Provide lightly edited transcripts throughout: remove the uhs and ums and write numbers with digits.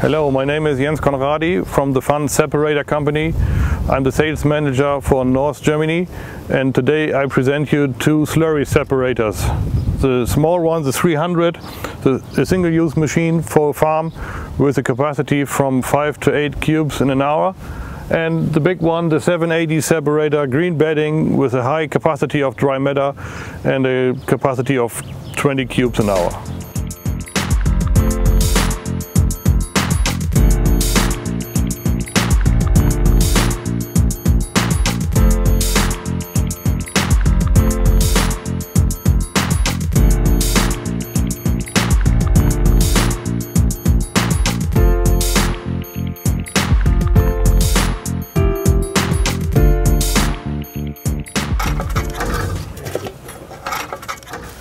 Hello, my name is Jens Conradi from the FUN Separator company. I'm the sales manager for North Germany, and today I present you two slurry separators. The small one, the 300, a single-use machine for a farm with a capacity from 5 to 8 cubes in an hour. And the big one, the 780 separator, green bedding with a high capacity of dry matter and a capacity of 20 cubes an hour.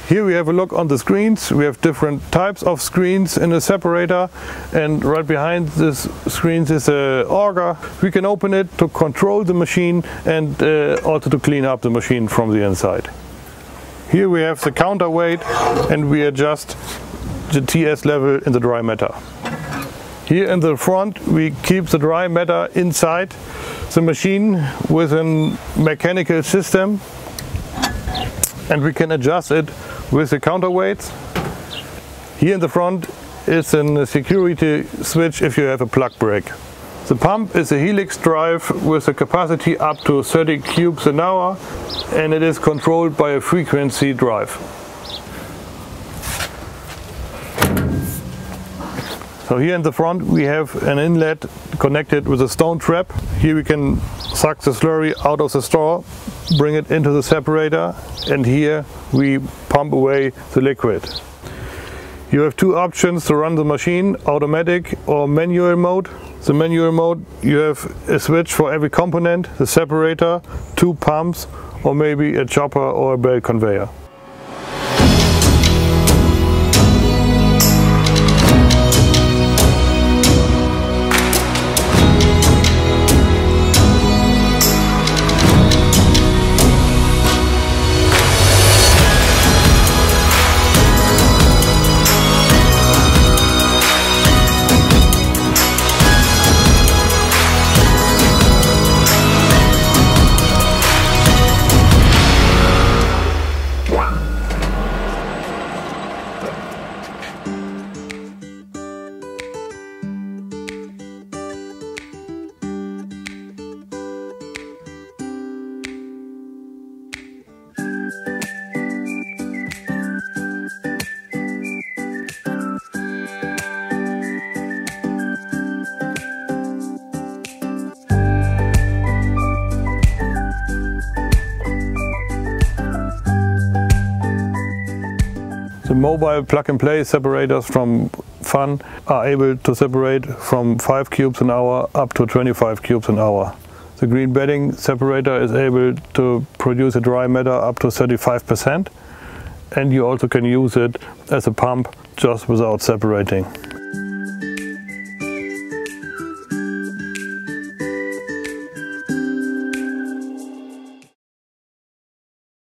Here we have a look on the screens. We have different types of screens in the separator, and right behind this screens is an auger. We can open it to control the machine and also to clean up the machine from the inside. Here we have the counterweight, and we adjust the TS level in the dry matter. Here in the front we keep the dry matter inside the machine with a mechanical system, and we can adjust it with the counterweights. Here in the front is a security switch if you have a plug brake. The pump is a helix drive with a capacity up to 30 cubes an hour, and it is controlled by a frequency drive. So here in the front we have an inlet connected with a stone trap. Here we can suck the slurry out of the straw, bring it into the separator, and here we pump away the liquid. You have two options to run the machine, automatic or manual mode. The manual mode, you have a switch for every component, the separator, two pumps, or maybe a chopper or a belt conveyor. The mobile plug-and-play separators from FUN are able to separate from 5 cubes an hour up to 25 cubes an hour. The green bedding separator is able to produce a dry matter up to 35%, and you also can use it as a pump just without separating.